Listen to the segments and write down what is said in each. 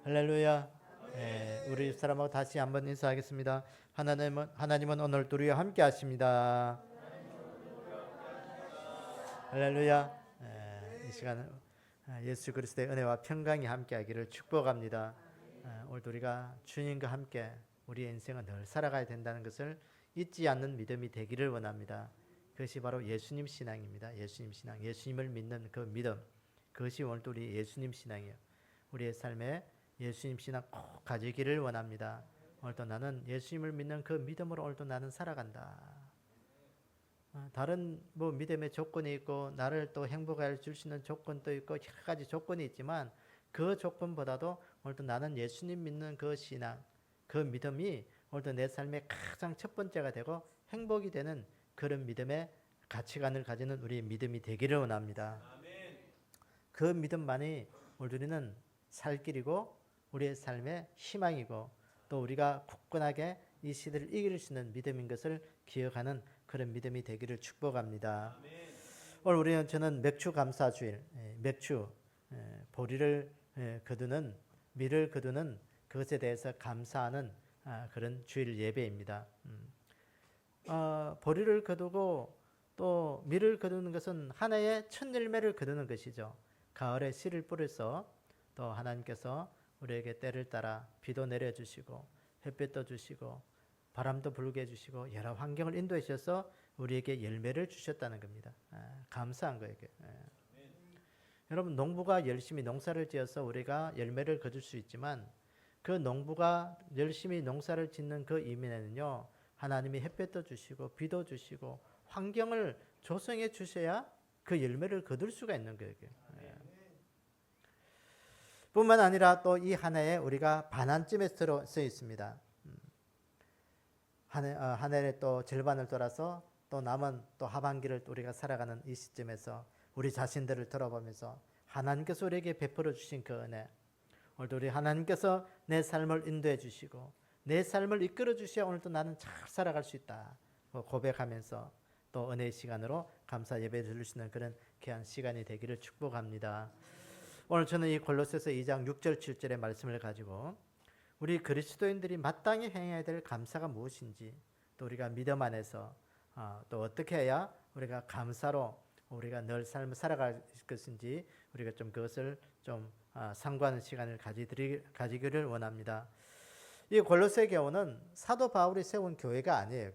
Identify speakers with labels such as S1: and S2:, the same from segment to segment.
S1: 할렐루야. 우리 사람하고 다시 한번 인사하겠습니다. 하나님은 오늘 우리와 함께 하십니다. 할렐루야. 이 시간은 예수 그리스도의 은혜와 평강이 함께하기를 축복합니다. 오늘 우리가 주님과 함께 우리의 인생은 늘 살아가야 된다는 것을 잊지 않는 믿음이 되기를 원합니다. 그것이 바로 예수님 신앙입니다. 예수님 신앙, 예수님을 믿는 그 믿음, 그것이 오늘 우리 예수님 신앙이에요. 우리의 삶에 예수님 신앙 꼭 가지기를 원합니다. 오늘도 나는 예수님을 믿는 그 믿음으로 오늘도 나는 살아간다. 다른 믿음의 조건이 있고 나를 또 행복하게 줄 수 있는 조건도 있고 여러 가지 조건이 있지만 그 조건보다도 오늘도 나는 예수님 믿는 그 신앙, 그 믿음이 오늘도 내 삶의 가장 첫 번째가 되고 행복이 되는 그런 믿음의 가치관을 가지는 우리의 믿음이 되기를 원합니다. 그 믿음만이 오늘 우리는 살 길이고 우리의 삶의 희망이고 또 우리가 굳건하게 이 시대를 이길 수 있는 믿음인 것을 기억하는 그런 믿음이 되기를 축복합니다. 오늘 저는 맥주 감사주일, 맥주 보리를 거두는 밀을 거두는 그것에 대해서 감사하는 그런 주일 예배입니다. 보리를 거두고 또 밀을 거두는 것은 하나의 첫 열매를 거두는 것이죠. 가을에 씨를 뿌려서 또 하나님께서 우리에게 때를 따라 비도 내려주시고 햇빛도 주시고 바람도 불게 해주시고 여러 환경을 인도해 주셔서 우리에게 열매를 주셨다는 겁니다. 감사한 거예요. 여러분, 농부가 열심히 농사를 지어서 우리가 열매를 거둘 수 있지만 그 농부가 열심히 농사를 짓는 그 이면에는요, 하나님이 햇볕도 주시고 비도 주시고 환경을 조성해 주셔야 그 열매를 거둘 수가 있는 거예요. 뿐만 아니라 또 이 한 해에 우리가 반환쯤에 서 있습니다. 한 해의 또 절반을 돌아서 또 남은 또 하반기를 우리가 살아가는 이 시점에서 우리 자신들을 돌아보면서 하나님께서 우리에게 베풀어 주신 그 은혜, 오늘도 우리 하나님께서 내 삶을 인도해 주시고 내 삶을 이끌어 주셔야 오늘도 나는 잘 살아갈 수 있다 고백하면서 또 은혜의 시간으로 감사 예배를 드릴 수 있는 그런 귀한 시간이 되기를 축복합니다. 오늘 저는 이 골로새서 2장 6절 7절의 말씀을 가지고 우리 그리스도인들이 마땅히 행해야 될 감사가 무엇인지, 또 우리가 믿음 안에서 또 어떻게 해야 우리가 감사로 우리가 늘 삶을 살아갈 것인지 우리가 좀 그것을 좀 상고하는 시간을 가지기를 원합니다. 이 골로새 교회는 사도 바울이 세운 교회가 아니에요.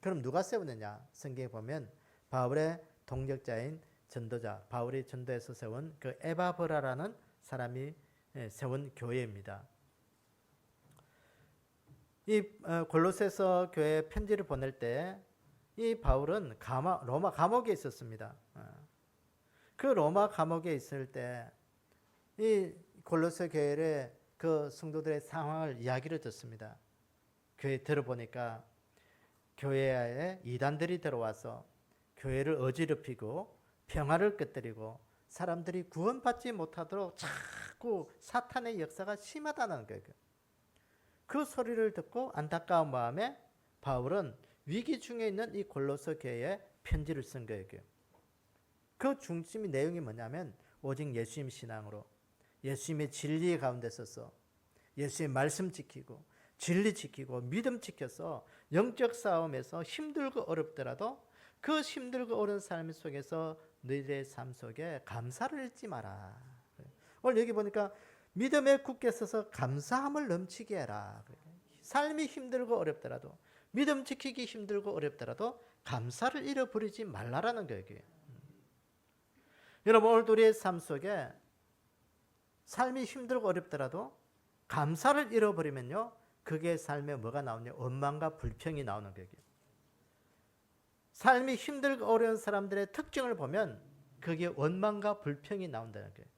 S1: 그럼 누가 세우느냐? 성경에 보면 바울의 동역자인 전도자, 바울이 전도해서 세운 그 에바브라라는 사람이 세운 교회입니다. 이 골로새서 교회에 편지를 보낼 때 이 바울은 로마 감옥에 있었습니다. 그 로마 감옥에 있을 때 이 골로새 교회의 그 성도들의 상황을 이야기를 듣습니다. 교회에 들어보니까 교회에 이단들이 들어와서 교회를 어지럽히고 평화를 깨뜨리고 사람들이 구원받지 못하도록 자꾸 사탄의 역사가 심하다는 거예요. 그 소리를 듣고 안타까운 마음에 바울은 위기 중에 있는 이 골로새 교회에 편지를 쓴 거예요. 그 중심의 내용이 뭐냐면 오직 예수님 신앙으로 예수님의 진리 가운데 서서 예수님의 말씀 지키고 진리 지키고 믿음 지켜서 영적 싸움에서 힘들고 어렵더라도 그 힘들고 어려운 삶 속에서 너희들의 삶 속에 감사를 잃지 마라. 오늘 여기 보니까 믿음에 굳게 서서 감사함을 넘치게 해라. 삶이 힘들고 어렵더라도 믿음 지키기 힘들고 어렵더라도 감사를 잃어버리지 말라라는 거예요. 여러분, 오늘 우리의 삶 속에 삶이 힘들고 어렵더라도 감사를 잃어버리면요, 그게 삶에 뭐가 나오냐? 원망과 불평이 나오는 거예요. 삶이 힘들고 어려운 사람들의 특징을 보면 그게 원망과 불평이 나온다는 거예요.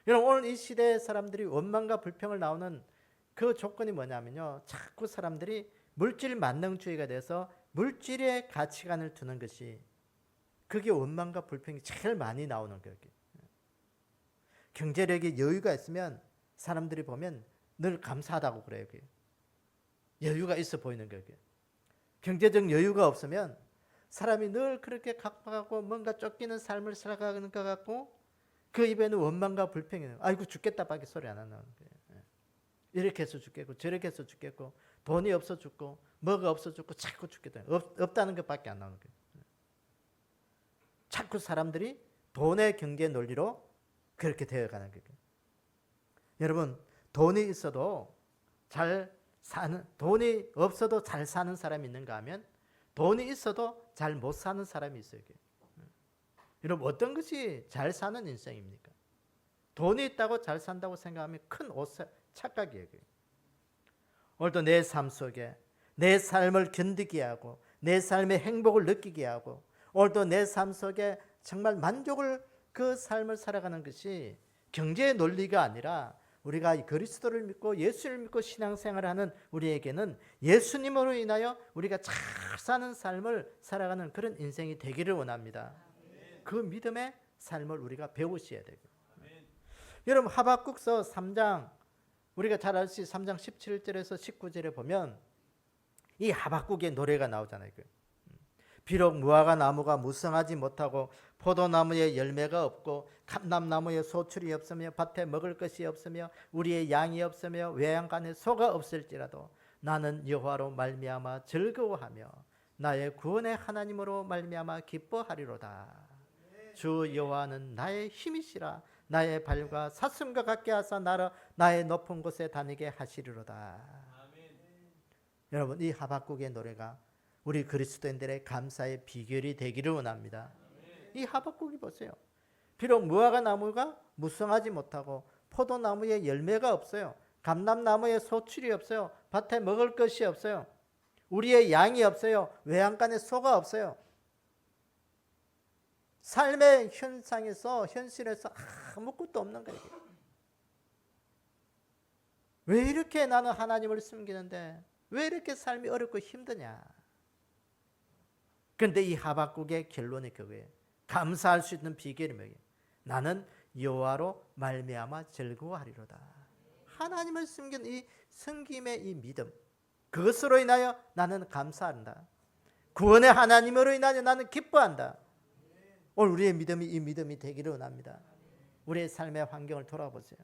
S1: 여러분, 오늘 이 시대의 사람들이 원망과 불평을 나오는 그 조건이 뭐냐면요, 자꾸 사람들이 물질 만능주의가 돼서 물질의 가치관을 두는 것이, 그게 원망과 불평이 제일 많이 나오는 거예요. 경제력에 여유가 있으면 사람들이 보면 늘 감사하다고 그래요. 여유가 있어 보이는 거예요. 경제적 여유가 없으면 사람이 늘 그렇게 각박하고 뭔가 쫓기는 삶을 살아가는 것 같고 그 입에는 원망과 불평이 아이고 죽겠다밖에 소리 안 나는 거예요. 이렇게 해서 죽겠고 저렇게 해서 죽겠고 돈이 없어 죽고 뭐가 없어 죽고 자꾸 죽겠다. 없다는 것밖에 안 나오는 거예요. 자꾸 사람들이 돈의 경제 논리로 그렇게 되어가는 거예요. 여러분 돈이 있어도 잘 사는, 돈이 없어도 잘 사는 사람이 있는가 하면 돈이 있어도 잘 못 사는 사람이 있어요. 여러분 어떤 것이 잘 사는 인생입니까? 돈이 있다고 잘 산다고 생각하면 큰 착각이에요. 오늘도 내 삶 속에 내 삶을 견디게 하고 내 삶의 행복을 느끼게 하고 오늘도 내 삶 속에 정말 만족을 그 삶을 살아가는 것이 경제의 논리가 아니라 우리가 그리스도를 믿고 예수를 믿고 신앙생활을 하는 우리에게는 예수님으로 인하여 우리가 잘 사는 삶을 살아가는 그런 인생이 되기를 원합니다. 그 믿음의 삶을 우리가 배우셔야 되고 여러분 하박국서 3장 우리가 잘 알수 있는 3장 17절에서 19절에 보면 이 하박국의 노래가 나오잖아요. 비록 무화과 나무가 무성하지 못하고 포도나무에 열매가 없고 감람나무에 소출이 없으며 밭에 먹을 것이 없으며 우리의 양이 없으며 외양간에 소가 없을지라도 나는 여호와로 말미암아 즐거워하며 나의 구원의 하나님으로 말미암아 기뻐하리로다. 주 여호와는 나의 힘이시라. 나의 발과 사슴과 같게 하사 나의 높은 곳에 다니게 하시리로다. 여러분 이 하박국의 노래가 우리 그리스도인들의 감사의 비결이 되기를 원합니다. 이 하박국이 보세요. 비록 무화과 나무가 무성하지 못하고 포도나무에 열매가 없어요. 감람나무에 소출이 없어요. 밭에 먹을 것이 없어요. 우리의 양이 없어요. 외양간에 소가 없어요. 삶의 현실에서 아무것도 없는 거예요. 왜 이렇게 나는 하나님을 숨기는데 왜 이렇게 삶이 어렵고 힘드냐? 그런데 이 하박국의 결론이 그거예요. 감사할 수 있는 비결이 뭐예요? 나는 여호와로 말미암아 즐거워하리로다. 하나님을 숨긴 이 섬김의 이 믿음, 그것으로 인하여 나는 감사한다. 구원의 하나님으로 인하여 나는 기뻐한다. 오늘 우리의 믿음이 이 믿음이 되기를 원합니다. 우리의 삶의 환경을 돌아보세요.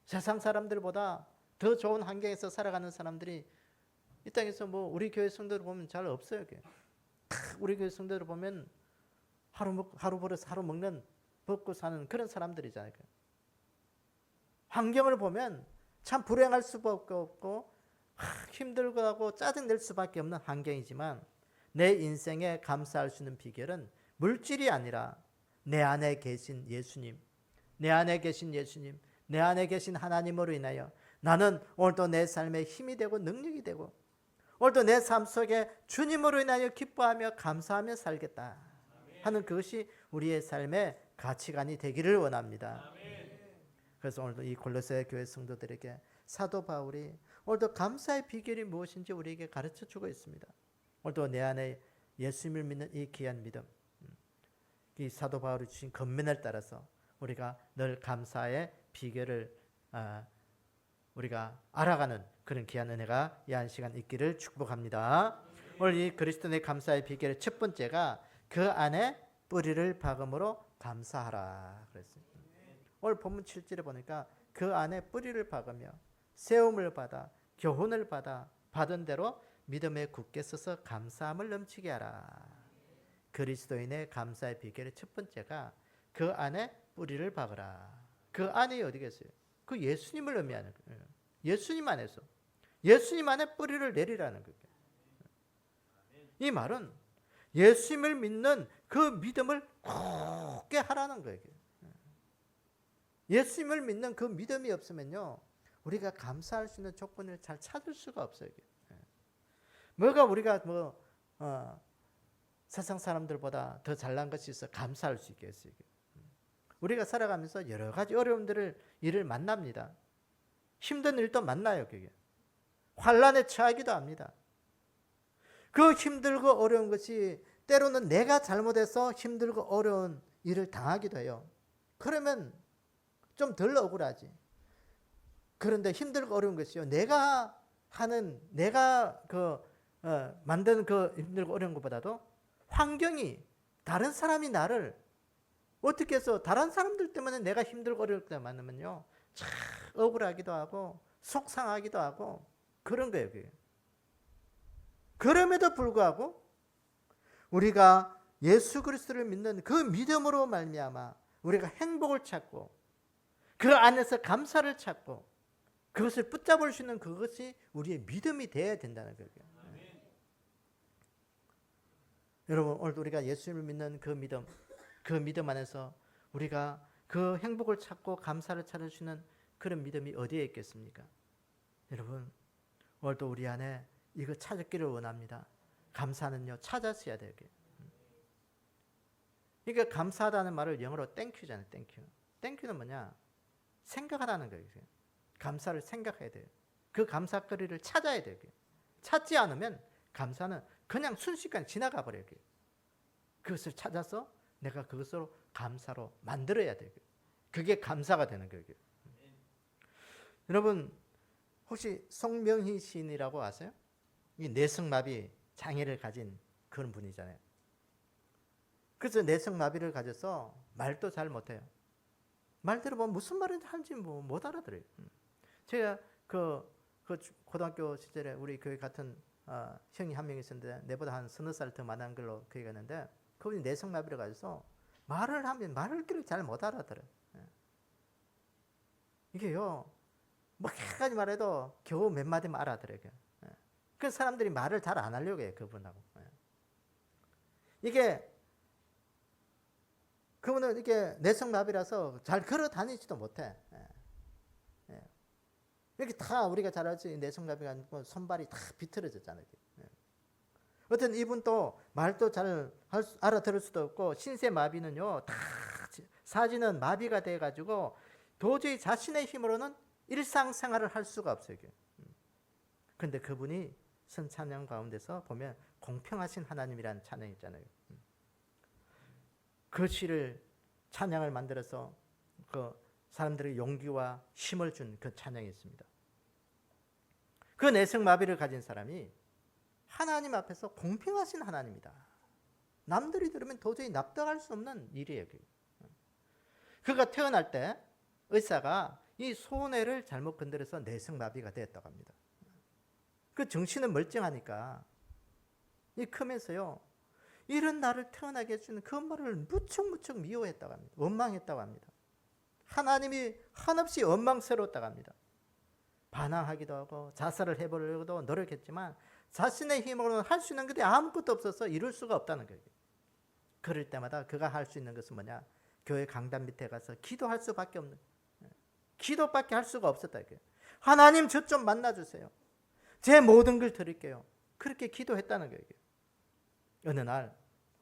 S1: 세상 사람들보다 더 좋은 환경에서 살아가는 사람들이 이 땅에서 뭐 우리 교회 성도들 보면 잘 없어요. 우리 교회 성도들 보면 하루 벌어서 하루 먹고 사는 그런 사람들이잖아요. 환경을 보면 참 불행할 수밖에 없고 힘들고 하고 짜증낼 수밖에 없는 환경이지만 내 인생에 감사할 수 있는 비결은 물질이 아니라 내 안에 계신 예수님, 내 안에 계신 예수님, 내 안에 계신 하나님으로 인하여 나는 오늘도 내 삶에 힘이 되고 능력이 되고 오늘도 내 삶 속에 주님으로 인하여 기뻐하며 감사하며 살겠다 하는 그것이 우리의 삶의 가치관이 되기를 원합니다. 그래서 오늘도 이 골로새 교회 성도들에게 사도 바울이 오늘도 감사의 비결이 무엇인지 우리에게 가르쳐 주고 있습니다. 오늘도 내 안에 예수님을 믿는 이 귀한 믿음, 이 사도 바울이 주신 권면을 따라서 우리가 늘 감사의 비결을 우리가 알아가는 그런 귀한 은혜가 이 한 시간 있기를 축복합니다. 오늘 이 그리스도의 감사의 비결의 첫 번째가 그 안에 뿌리를 박음으로 감사하라 그랬어요. 오늘 본문 7절에 보니까 그 안에 뿌리를 박으며 세움을 받아 교훈을 받아 받은 대로 믿음에 굳게 서서 감사함을 넘치게 하라. 그리스도인의 감사의 비결의 첫 번째가 그 안에 뿌리를 박으라. 그 안에 어디겠어요? 그 예수님을 의미하는 거예요. 예수님 안에서 예수님 안에 뿌리를 내리라는 거예요. 이 말은 예수님을 믿는 그 믿음을 굳게 하라는 거예요. 예수님을 믿는 그 믿음이 없으면요 우리가 감사할 수 있는 조건을 잘 찾을 수가 없어요. 뭐가 우리가 세상 사람들보다 더 잘난 것이 있어 감사할 수 있겠어요. 우리가 살아가면서 여러 가지 일을 만납니다. 힘든 일도 만나요. 그게 환난에 처하기도 합니다. 그 힘들고 어려운 것이 때로는 내가 잘못해서 힘들고 어려운 일을 당하기도 해요. 그러면 좀 덜 억울하지. 그런데 힘들고 어려운 것이요 내가 만드는 그 힘들고 어려운 것보다도 환경이 다른 사람이 나를 어떻게 해서 다른 사람들 때문에 내가 힘들거릴 때만은요 참 억울하기도 하고 속상하기도 하고 그런 거예요. 그게. 그럼에도 불구하고 우리가 예수 그리스도를 믿는 그 믿음으로 말미암아 우리가 행복을 찾고 그 안에서 감사를 찾고 그것을 붙잡을 수 있는 그것이 우리의 믿음이 되어야 된다는 거예요. 여러분 오늘 우리가 예수를 믿는 그 믿음 안에서 우리가 그 행복을 찾고 감사를 찾을 수 있는 그런 믿음이 어디에 있겠습니까? 여러분 오늘도 우리 안에 이거 찾기를 원합니다. 감사는요 찾았어야 돼요. 그러니까 감사하다는 말을 영어로 땡큐잖아요. 땡큐. 땡큐는 뭐냐? 생각하라는 거예요. 감사를 생각해야 돼요. 그 감사거리를 찾아야 돼요. 찾지 않으면 감사는 그냥 순식간에 지나가 버려요. 그것을 찾아서 내가 그것으로 감사로 만들어야 돼요. 그게 감사가 되는 거예요. 여러분 혹시 송명희 시인이라고 아세요? 이 뇌성마비 장애를 가진 그런 분이잖아요. 그래서 뇌성마비를 가져서 말도 잘 못해요. 말대로 뭐 무슨 말을 하는지 뭐 못 알아들어요. 제가 그 고등학교 시절에 우리 교회 같은 형이 한 명 있었는데 내보다 한 서너 살 더 많은 걸로 교회 갔는데 그분이 뇌성마비를 가져서 말을 하면 말을 잘 못 알아들어요. 이게요 뭐 끝까지 말해도 겨우 몇 마디만 알아들어요. 그 사람들이 말을 잘 안 하려고 해요. 그분하고. 이게 그분은 이렇게 뇌성마비라서 잘 걸어 다니지도 못해. 이렇게 다 우리가 잘 알지 뇌성마비가 아니고 손발이 다 비틀어졌잖아요. 어떤 이분도 말도 잘 알아들을 수도 없고 신세마비는요 다 사지는 마비가 돼가지고 도저히 자신의 힘으로는 일상생활을 할 수가 없어요. 그런데 그분이 선 찬양 가운데서 보면 공평하신 하나님이라는 찬양이 있잖아요. 그 시를 찬양을 만들어서 그 사람들의 용기와 힘을 준 그 찬양이 있습니다. 그 뇌성마비를 가진 사람이 하나님 앞에서 공평하신 하나님이다. 남들이 들으면 도저히 납득할 수 없는 일이에요. 그가 태어날 때 의사가 이 소뇌를 잘못 건드려서 뇌성마비가 되었다고 합니다. 그 정신은 멀쩡하니까 이 크면서요 이런 나를 태어나게 해주는 그 말을 무척 미워했다고 합니다. 원망했다고 합니다. 하나님이 한없이 원망스러웠다고 합니다. 반항하기도 하고 자살을 해보려고도 노력했지만 자신의 힘으로는 할 수 있는 것이 아무것도 없어서 이룰 수가 없다는 거예요. 그럴 때마다 그가 할 수 있는 것은 뭐냐? 교회 강단 밑에 가서 기도할 수밖에 없는 거예요. 기도밖에 할 수가 없었다. 하나님 저 좀 만나주세요. 제 모든 걸 드릴게요. 그렇게 기도했다는 거예요. 어느 날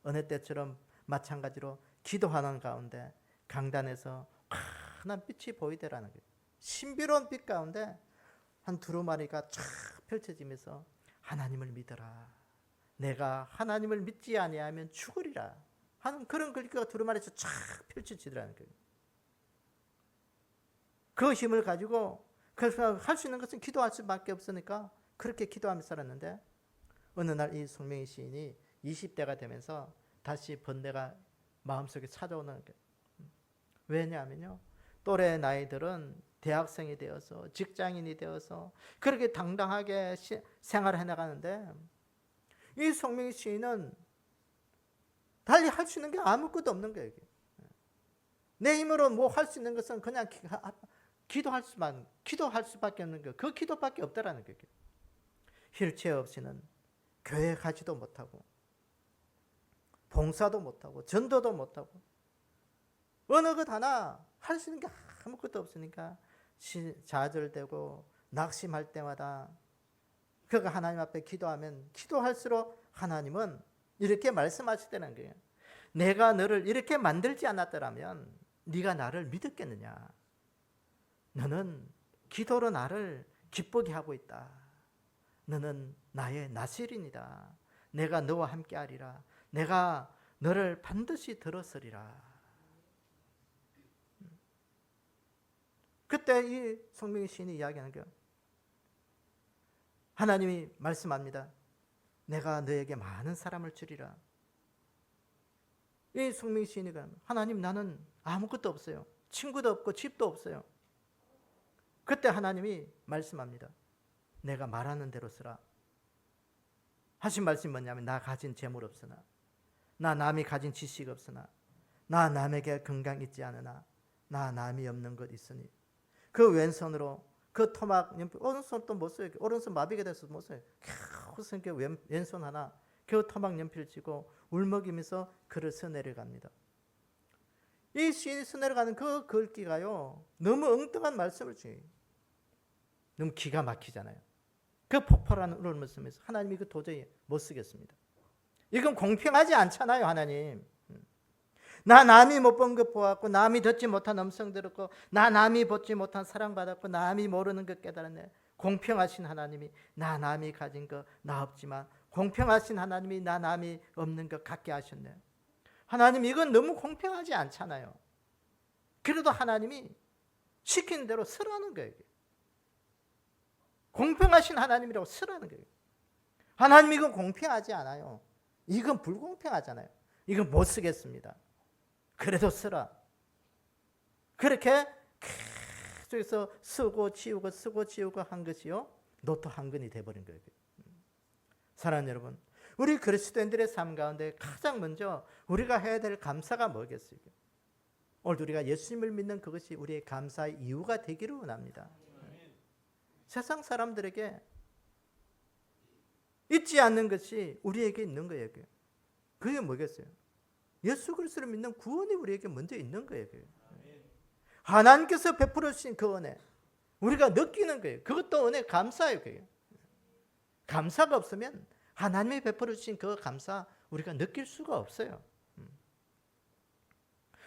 S1: 어느 때처럼 마찬가지로 기도하는 가운데 강단에서 환한 빛이 보이더라는 거예요. 신비로운 빛 가운데 한 두루마리가 쫙 펼쳐지면서 하나님을 믿어라. 내가 하나님을 믿지 아니하면 죽으리라 하는 그런 글귀가 두루마리에서 쫙 펼쳐지더라는 거예요. 그 힘을 가지고 그래서 할 수 있는 것은 기도할 수밖에 없으니까 그렇게 기도하며 살았는데 어느 날 이 송명희 시인이 20대가 되면서 다시 번뇌가 마음속에 찾아오는 거예요. 왜냐하면요 또래 나이들은 대학생이 되어서 직장인이 되어서 그렇게 당당하게 생활을 해나가는데 이 송명희 시인은 달리 할 수 있는 게 아무것도 없는 거예요. 내 힘으로 뭐 할 수 있는 것은 그냥 기도할 수밖에 없는 거예요. 그 기도밖에 없다라는 거예요. 휠체어 없이는 교회 가지도 못하고 봉사도 못하고 전도도 못하고 어느 것 하나 할 수 있는 게 아무것도 없으니까 좌절되고 낙심할 때마다 그가 하나님 앞에 기도하면 기도할수록 하나님은 이렇게 말씀하시다는 거예요. 내가 너를 이렇게 만들지 않았더라면 네가 나를 믿었겠느냐. 너는 기도로 나를 기쁘게 하고 있다. 너는 나의 나실인이다. 내가 너와 함께 하리라. 내가 너를 반드시 들었으리라. 그때 이 송명희 시인이 이야기하는 거예요. 하나님이 말씀합니다. 내가 너에게 많은 사람을 주리라. 이 송명 시인이가 하나님 나는 아무것도 없어요. 친구도 없고 집도 없어요. 그때 하나님이 말씀합니다. 내가 말하는 대로 쓰라. 하신 말씀이 뭐냐면 나 가진 재물 없으나 나 남이 가진 지식 없으나 나 남에게 건강 있지 않으나 나 남이 없는 것 있으니 그 왼손으로 그 토막 연필 오른손 또 못 써요. 오른손 마비가 돼서 못 써요. 겨우 왼손 하나 겨우 토막 연필 쥐고 울먹이면서 글을 써내려갑니다. 이 시인이 써내려가는 그 글귀가요 너무 엉뚱한 말씀을 줘요. 너무 기가 막히잖아요. 그 폭발하는 울음을 쓰면서 하나님 이거 도저히 못 쓰겠습니다. 이건 공평하지 않잖아요. 하나님 나 남이 못 본 것 보았고 남이 듣지 못한 음성 들었고 나 남이 보지 못한 사랑받았고 남이 모르는 것 깨달았네. 공평하신 하나님이 나 남이 가진 거 나 없지만 공평하신 하나님이 나 남이 없는 것 갖게 하셨네. 하나님 이건 너무 공평하지 않잖아요. 그래도 하나님이 시키는 대로 쓰라는 거예요. 공평하신 하나님이라고 쓰라는 거예요. 하나님 이건 공평하지 않아요. 이건 불공평하잖아요. 이건 못 쓰겠습니다. 그래도 쓰라. 그렇게 계속해서 쓰고 지우고 한 것이요 노트 한 근이 돼버린 거예요. 사랑하는 여러분, 우리 그리스도인들의 삶 가운데 가장 먼저 우리가 해야 될 감사가 뭐겠어요? 오늘 우리가 예수님을 믿는 그것이 우리의 감사의 이유가 되기를 원합니다. 세상 사람들에게 있지 않는 것이 우리에게 있는 거예요. 그게 뭐겠어요? 예수 그리스도를 믿는 구원이 우리에게 먼저 있는 거예요. 하나님께서 베풀어 주신 그 은혜 우리가 느끼는 거예요. 그것도 은혜 감사예요. 감사가 없으면 하나님이 베풀어 주신 그 감사 우리가 느낄 수가 없어요.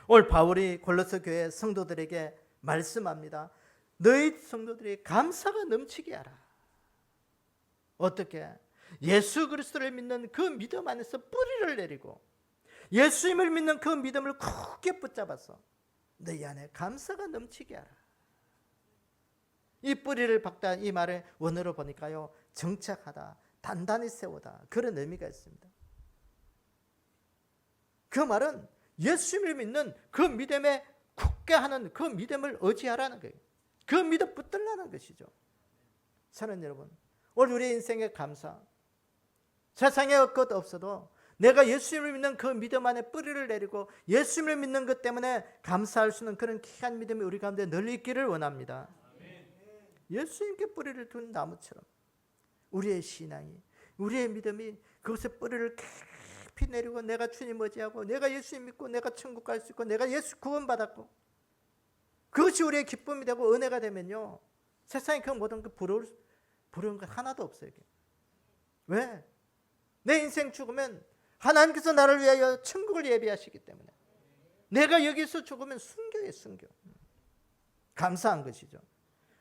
S1: 오늘 바울이 골로새 교회 성도들에게 말씀합니다. 너희 성도들이 감사가 넘치게 하라. 어떻게? 예수 그리스도를 믿는 그 믿음 안에서 뿌리를 내리고 예수님을 믿는 그 믿음을 굳게 붙잡아서 너희 안에 감사가 넘치게 하라. 이 뿌리를 박다 이 말의 원어로 보니까요 정착하다, 단단히 세우다 그런 의미가 있습니다. 그 말은 예수님을 믿는 그 믿음에 굳게 하는 그 믿음을 의지하라는 거예요. 그 믿음 붙들라는 것이죠. 사랑하는 여러분, 오늘 우리 인생의 감사 세상에 것 없어도 내가 예수님을 믿는 그 믿음 안에 뿌리를 내리고 예수님을 믿는 것 때문에 감사할 수 있는 그런 귀한 믿음이 우리 가운데 널리 있기를 원합니다. 예수님께 뿌리를 둔 나무처럼 우리의 신앙이 우리의 믿음이 그것에 뿌리를 깊이 내리고 내가 주님 의지하고 내가 예수님 믿고 내가 천국 갈 수 있고 내가 예수 구원받았고 그것이 우리의 기쁨이 되고 은혜가 되면요 세상에 그 모든 그 부러운 것 하나도 없어요. 왜? 내 인생 죽으면 하나님께서 나를 위하여 천국을 예비하시기 때문에 내가 여기서 죽으면 순교예요. 순교. 감사한 것이죠.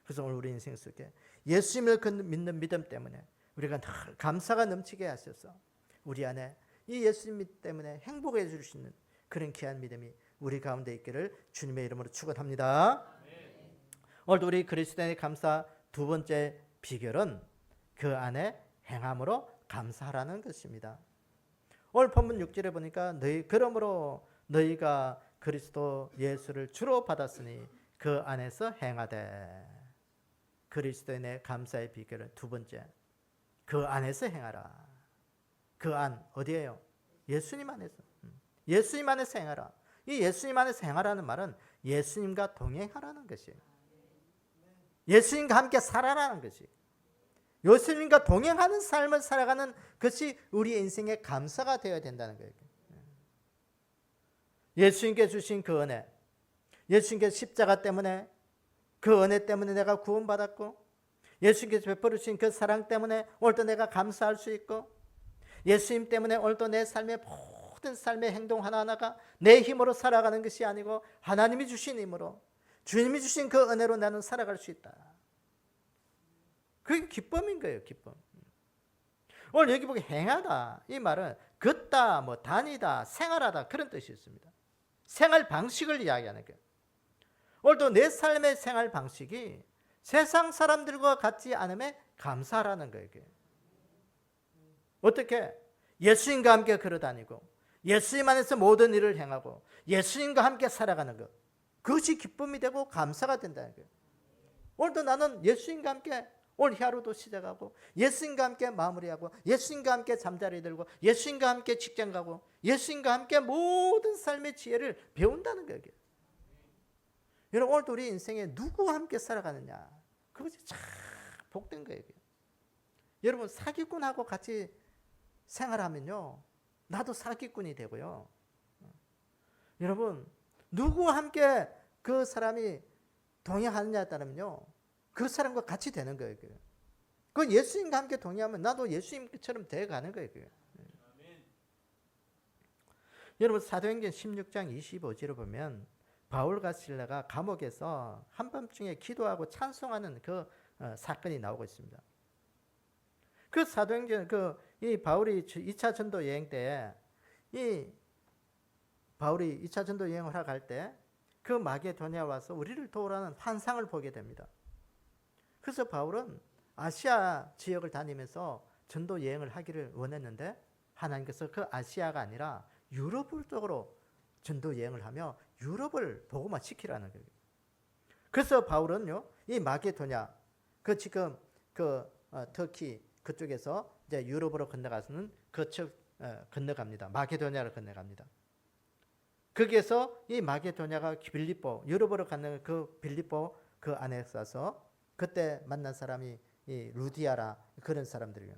S1: 그래서 오늘 우리 인생 속에 예수님을 믿는 믿음 때문에 우리가 늘 감사가 넘치게 하셔서 우리 안에 이 예수님 때문에 행복해 줄 수 있는 그런 귀한 믿음이 우리 가운데 있기를 주님의 이름으로 축원합니다. 오늘도 우리 그리스도인의 감사 두 번째 비결은 그 안에 행함으로 감사하라는 것입니다. 오늘 본문 6절에 보니까 그러므로 너희가 그리스도 예수를 주로 받았으니 그 안에서 행하되. 그리스도인의 감사의 비결은 두 번째, 그 안에서 행하라. 그 안 어디예요? 예수님 안에서. 예수님 안에서 행하라. 이 예수님 안에서 행하라는 말은 예수님과 동행하라는 것이에요. 예수님과 함께 살아라는 것이. 예수님과 동행하는 삶을 살아가는 것이 우리 인생의 감사가 되어야 된다는 거예요. 예수님께 주신 그 은혜, 예수님께 십자가 때문에 그 은혜 때문에 내가 구원받았고 예수님께서 베풀어 주신 그 사랑 때문에 오늘도 내가 감사할 수 있고 예수님 때문에 오늘도 내 삶의 모든 삶의 행동 하나하나가 내 힘으로 살아가는 것이 아니고 하나님이 주신 힘으로 주님이 주신 그 은혜로 나는 살아갈 수 있다. 그게 기쁨인 거예요. 기쁨. 오늘 여기 보기 행하다 이 말은 걷다, 다니다, 생활하다 그런 뜻이 있습니다. 생활 방식을 이야기하는 거예요. 오늘도 내 삶의 생활 방식이 세상 사람들과 같지 않음에 감사하라는 거예요. 어떻게? 예수님과 함께 걸어다니고 예수님 안에서 모든 일을 행하고 예수님과 함께 살아가는 것, 그것이 기쁨이 되고 감사가 된다는 거예요. 오늘도 나는 예수님과 함께 오늘 하루도 시작하고 예수님과 함께 마무리하고 예수님과 함께 잠자리 들고 예수님과 함께 직장 가고 예수님과 함께 모든 삶의 지혜를 배운다는 거예요. 여러분, 오늘도 우리 인생에 누구와 함께 살아가느냐, 그것이 참 복된 거예요. 여러분, 사기꾼하고 같이 생활하면요, 나도 사기꾼이 되고요. 여러분, 누구와 함께 그 사람이 동행하느냐에 따르면요, 그 사람과 같이 되는 거예요. 그 예수님과 함께 동행하면 나도 예수님처럼 되어가는 거예요. 여러분, 사도행전 16장 25절을 보면 바울과 실라가 감옥에서 한밤중에 기도하고 찬송하는 그 사건이 나오고 있습니다. 그 사도행전 이 바울이 2차 전도 여행 때 이 바울이 2차 전도 여행을 하러 갈 때 그 마게도냐에 와서 우리를 도우라는 환상을 보게 됩니다. 그래서 바울은 아시아 지역을 다니면서 전도 여행을 하기를 원했는데 하나님께서 그 아시아가 아니라 유럽 쪽으로 전도 여행을 하며 유럽을 복음화 시키라는 거예요. 그래서 바울은요, 이 마게도냐, 그 지금 터키 그쪽에서 이제 유럽으로 건너가서는 그쪽 건너갑니다. 마게도냐를 건너갑니다. 거기에서 이 마게도냐가 빌립보, 유럽으로 가는 그 빌립보 그 안에 있어서 그때 만난 사람이 이 루디아라 그런 사람들이에요.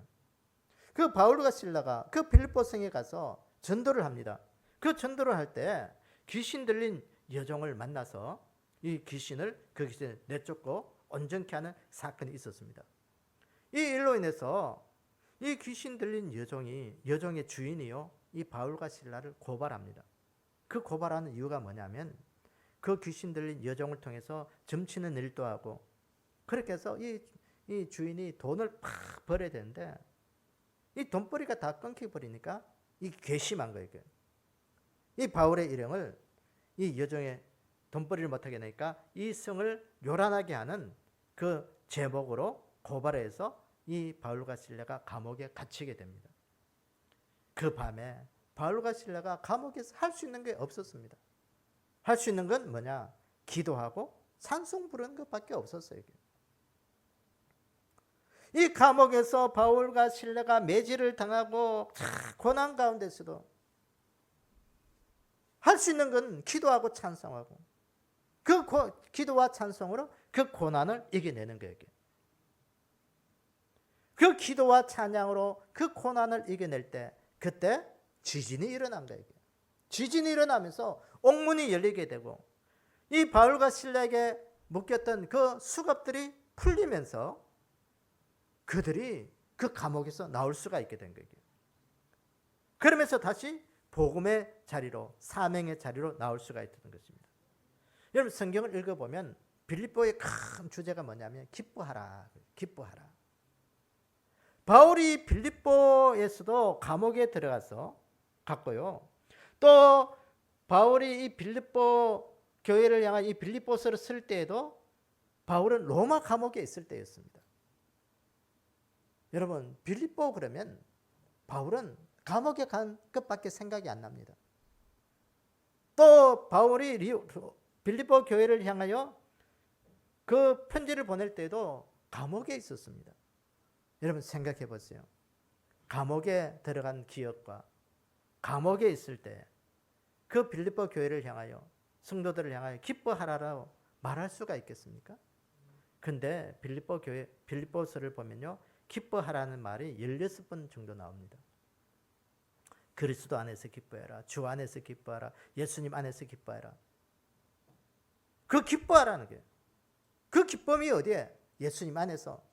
S1: 그 바울과 실라가 그 빌립보 성에 가서 전도를 합니다. 그 전도를 할 때 귀신 들린 여종을 만나서 이 귀신을 거기서 내쫓고 온전케 하는 사건이 있었습니다. 이 일로 인해서 이 귀신 들린 여종의 주인이요, 이 바울과 실라를 고발합니다. 그 고발하는 이유가 뭐냐면 그 귀신 들린 여종을 통해서 점치는 일도 하고 그렇게 해서 이 주인이 돈을 팍 벌어야 되는데 이 돈벌이가 다 끊겨버리니까 이 괘씸한 거예요. 이 바울의 일행을 이 여종의 돈벌이를 못하게 하니까 이 성을 요란하게 하는 그 제목으로 고발해서 이 바울과 실라가 감옥에 갇히게 됩니다. 그 밤에 바울과 실라가 감옥에서 할 수 있는 게 없었습니다. 할 수 있는 건 뭐냐? 기도하고 찬송 부르는 것밖에 없었어요. 이 감옥에서 바울과 실라가 매질을 당하고 고난 가운데서도 할 수 있는 건 기도하고 찬송하고 그 기도와 찬송으로 그 고난을 이겨내는 거예요. 그 기도와 찬양으로 그 고난을 이겨낼 때 그때 지진이 일어난 거예요. 지진이 일어나면서 옥문이 열리게 되고 이 바울과 실라에게 묶였던 그 수갑들이 풀리면서 그들이 그 감옥에서 나올 수가 있게 된 거예요. 그러면서 다시 복음의 자리로, 사명의 자리로 나올 수가 있던 것입니다. 여러분, 성경을 읽어보면 빌립보의 큰 주제가 뭐냐면 기뻐하라, 기뻐하라. 바울이 빌립보에서도 감옥에 들어가서 갔고요. 또 바울이 이 빌립보 교회를 향한 이 빌립보서를 쓸 때에도 바울은 로마 감옥에 있을 때였습니다. 여러분, 빌립보 그러면 바울은 감옥에 간 것밖에 생각이 안 납니다. 또 바울이 빌립보 교회를 향하여 그 편지를 보낼 때도 감옥에 있었습니다. 여러분, 생각해 보세요. 감옥에 들어간 기억과 감옥에 있을 때 그 빌립보 교회를 향하여, 성도들을 향하여 기뻐하라고 말할 수가 있겠습니까? 근데 빌립보서를 보면요, 기뻐하라는 말이 16번 정도 나옵니다. 그리스도 안에서 기뻐해라, 주 안에서 기뻐하라, 예수님 안에서 기뻐해라. 그 기뻐하라는 거예요. 그 기쁨이 어디에? 예수님 안에서,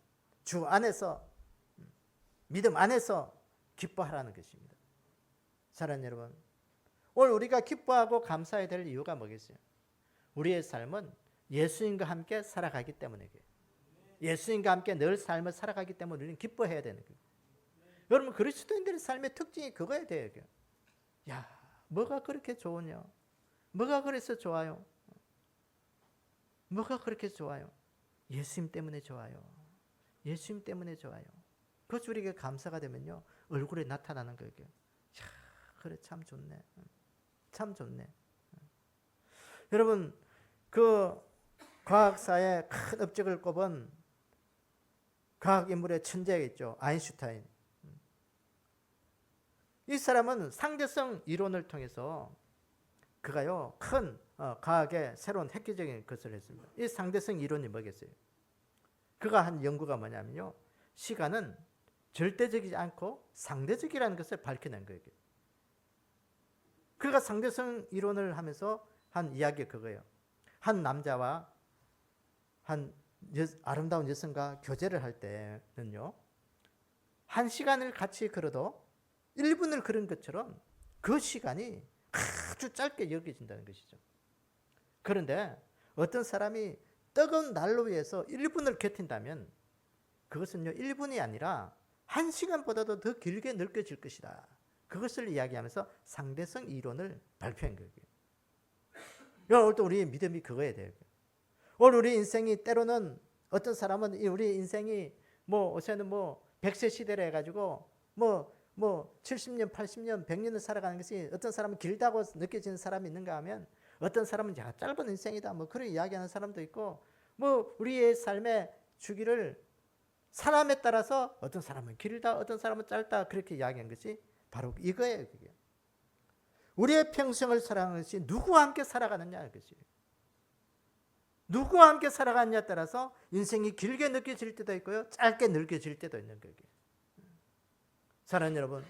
S1: 주 안에서, 믿음 안에서 기뻐하라는 것입니다. 사랑하는 여러분, 오늘 우리가 기뻐하고 감사해야 될 이유가 뭐겠어요? 우리의 삶은 예수님과 함께 살아가기 때문에, 예수님과 함께 늘 삶을 살아가기 때문에 우리는 기뻐해야 되는 거예요. 여러분, 그리스도인들의 삶의 특징이 그거야 돼요. 야, 뭐가 그렇게 좋으냐? 뭐가 그래서 좋아요? 뭐가 그렇게 좋아요? 예수님 때문에 좋아요. 예수님 때문에 좋아요. 그것이 우리에게 감사가 되면요, 얼굴에 나타나는 거예요. 야, 그래 참 좋네. 참 좋네. 여러분 그 과학사의 큰 업적을 꼽은 과학 인물의 천재가 있죠. 아인슈타인. 이 사람은 상대성 이론을 통해서 그가요 큰 과학의 새로운 획기적인 것을 했습니다. 이 상대성 이론이 뭐겠어요? 그가 한 연구가 뭐냐면요, 시간은 절대적이지 않고 상대적이라는 것을 밝혀낸 거예요. 그가 상대성 이론을 하면서 한 이야기가 그거예요. 한 남자와 한 아름다운 여성과 교제를 할 때는요, 1시간을 같이 걸어도 1분을 걸은 것처럼 그 시간이 아주 짧게 여겨진다는 것이죠. 그런데 어떤 사람이 뜨거운 난로 위에서 1분을 버틴다면 그것은요 1분이 아니라 1시간보다도 더 길게 느껴질 것이다. 그것을 이야기하면서 상대성 이론을 발표한 거예요. 오늘 또 우리의 믿음이 그거에 돼요. 오늘 우리 인생이 때로는 어떤 사람은 우리 인생이 요새는 100세 시대를 해가지고 70년, 80년, 100년을 살아가는 것이 어떤 사람은 길다고 느껴지는 사람이 있는가 하면 어떤 사람은 짧은 인생이다 그런 이야기하는 사람도 있고 우리의 삶의 주기를 사람에 따라서 어떤 사람은 길다, 어떤 사람은 짧다 그렇게 이야기한 것이 바로 이거예요. 그게. 우리의 평생을 살아가는 것이 누구와 함께 살아가느냐 그것이. 누구와 함께 살아가느냐에 따라서 인생이 길게 느껴질 때도 있고요, 짧게 느껴질 때도 있는 거예요. 사랑하는 여러분,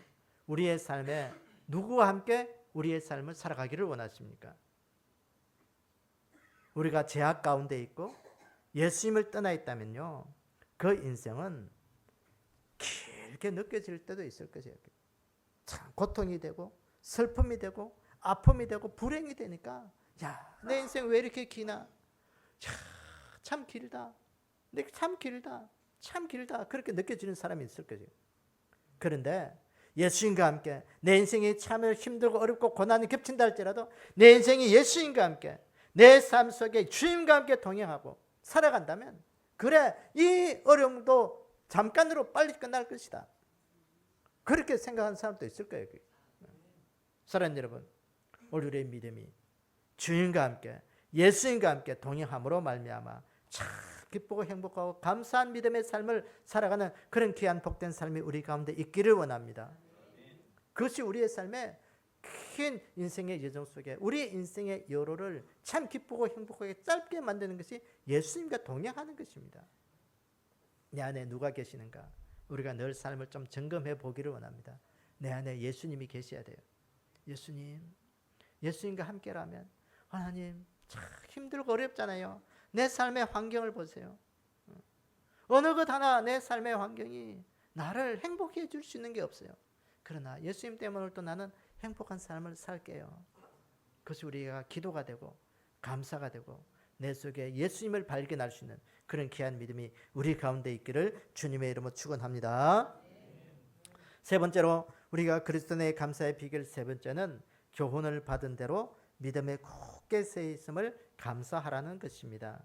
S1: 우리의 삶에 누구와 함께 우리의 삶을 살아가기를 원하십니까? 우리가 죄악 가운데 있고 예수님을 떠나 있다면요, 그 인생은 길게 느껴질 때도 있을 것이에요. 참 고통이 되고 슬픔이 되고 아픔이 되고 불행이 되니까 내 인생 왜 이렇게 기나? 참 길다. 참 길다. 참 길다. 그렇게 느껴지는 사람이 있을 거죠. 그런데 예수님과 함께 내 인생이 참 힘들고 어렵고 고난이 겹친다 할지라도 내 인생이 예수님과 함께 내 삶 속에 주님과 함께 동행하고 살아간다면 그래 이 어려움도 잠깐으로 빨리 끝날 것이다. 그렇게 생각하는 사람도 있을 거예요. 사랑하는 여러분, 우리의 믿음이 주님과 함께 예수님과 함께 동행함으로 말미암아 참 기쁘고 행복하고 감사한 믿음의 삶을 살아가는 그런 귀한 복된 삶이 우리 가운데 있기를 원합니다. 그것이 우리의 삶의 큰 인생의 여정 속에 우리 인생의 여로를 참 기쁘고 행복하게 짧게 만드는 것이 예수님과 동행하는 것입니다. 내 안에 누가 계시는가? 우리가 늘 삶을 좀 점검해 보기를 원합니다. 내 안에 예수님이 계셔야 돼요. 예수님과 함께라면 하나님 참 힘들고 어렵잖아요. 내 삶의 환경을 보세요. 어느 것 하나 내 삶의 환경이 나를 행복해 해줄 수 있는 게 없어요. 그러나 예수님 때문에 또 나는 행복한 삶을 살게요. 그것이 우리가 기도가 되고 감사가 되고 내 속에 예수님을 발견할 수 있는 그런 귀한 믿음이 우리 가운데 있기를 주님의 이름으로 축원합니다. 세 번째로 우리가 그리스도의 감사의 비결 세 번째는 교훈을 받은 대로 믿음에 굳게 서 있음을 감사하라는 것입니다.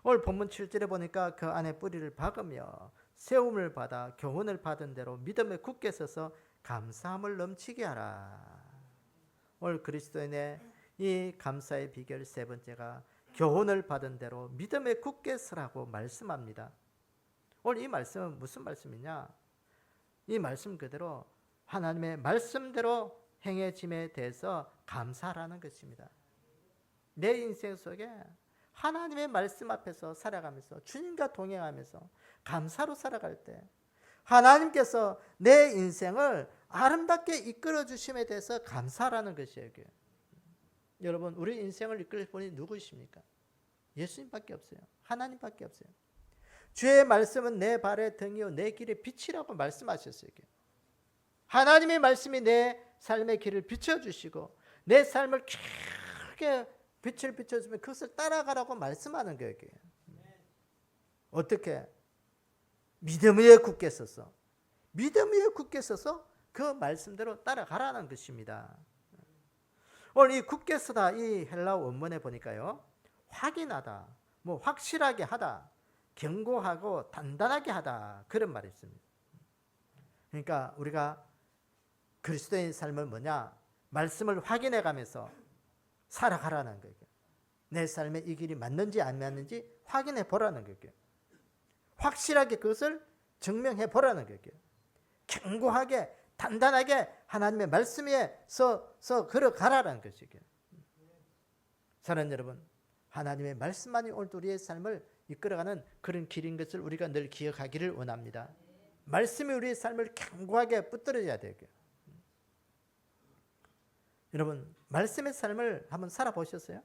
S1: 오늘 본문 7절에 보니까 그 안에 뿌리를 박으며 세움을 받아 교훈을 받은 대로 믿음에 굳게 서서 감사함을 넘치게 하라. 오늘 그리스도인의 이 감사의 비결 세 번째가 교훈을 받은 대로 믿음에 굳게 서라고 말씀합니다. 오늘 이 말씀은 무슨 말씀이냐? 이 말씀 그대로 하나님의 말씀대로 행해짐에 대해서 감사하라는 것입니다. 내 인생 속에 하나님의 말씀 앞에서 살아가면서 주님과 동행하면서 감사로 살아갈 때 하나님께서 내 인생을 아름답게 이끌어 주심에 대해서 감사하라는 것이에요. 여러분, 우리 인생을 이끌 분이 누구이십니까? 예수님밖에 없어요. 하나님밖에 없어요. 주의 말씀은 내 발의 등이요 내 길의 빛이라고 말씀하셨어요. 하나님의 말씀이 내 삶의 길을 비춰주시고 내 삶을 크게 빛을 비춰주면 그것을 따라가라고 말씀하는 거예요. 어떻게? 믿음 위에 굳게 서서, 믿음 위에 굳게 서서 그 말씀대로 따라가라는 것입니다. 오늘 이 굳게 서다 이 헬라어 원문에 보니까요, 확인하다, 확실하게 하다, 견고하고 단단하게 하다 그런 말이 있습니다. 그러니까 우리가 그리스도의 삶은 뭐냐? 말씀을 확인해 가면서 살아가라는 거예요. 내 삶에 이 길이 맞는지 안 맞는지 확인해 보라는 거예요. 확실하게 그것을 증명해 보라는 거예요. 견고하게 단단하게 하나님의 말씀 위에서 걸어가라는 것이죠. 사랑하는 여러분, 하나님의 말씀만이 오늘 우리의 삶을 이끌어가는 그런 길인 것을 우리가 늘 기억하기를 원합니다. 말씀이 우리의 삶을 견고하게 붙들어야 돼요. 여러분, 말씀의 삶을 한번 살아보셨어요?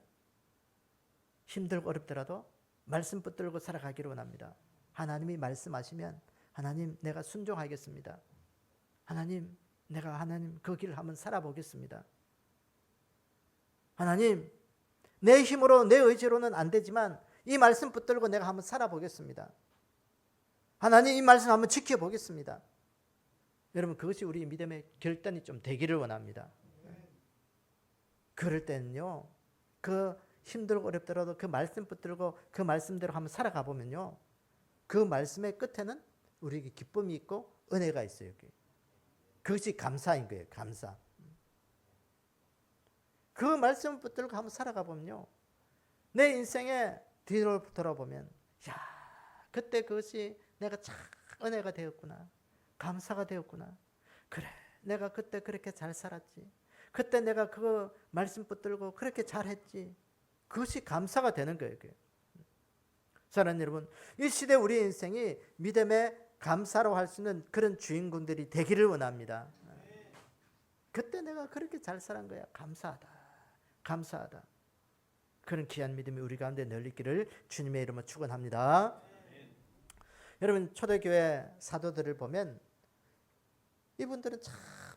S1: 힘들고 어렵더라도 말씀 붙들고 살아가기를 원합니다. 하나님이 말씀하시면 하나님 내가 순종하겠습니다. 하나님 내가 하나님 그 길을 한번 살아보겠습니다. 하나님 내 힘으로 내 의지로는 안 되지만 이 말씀 붙들고 내가 한번 살아보겠습니다. 하나님 이 말씀 한번 지켜보겠습니다. 여러분 그것이 우리 믿음의 결단이 좀 되기를 원합니다. 그럴 때는요, 그 힘들고 어렵더라도 그 말씀 붙들고 그 말씀대로 한번 살아가 보면요, 그 말씀의 끝에는 우리에게 기쁨이 있고 은혜가 있어요. 그것이 감사인 거예요. 감사. 그 말씀을 붙들고 한번 살아가 보면요, 내 인생에 뒤로 돌아보면 야, 그때 그것이 내가 참 은혜가 되었구나, 감사가 되었구나. 그래, 내가 그때 그렇게 잘 살았지. 그때 내가 그 말씀 붙들고 그렇게 잘했지. 그것이 감사가 되는 거예요. 사랑하는 여러분, 이 시대 우리 인생이 믿음의 감사로 할 수 있는 그런 주인공들이 되기를 원합니다. 그때 내가 그렇게 잘 살은 거야. 감사하다. 감사하다. 그런 귀한 믿음이 우리 가운데 늘 있기를 주님의 이름으로 축원합니다. 여러분 초대교회 사도들을 보면 이분들은 참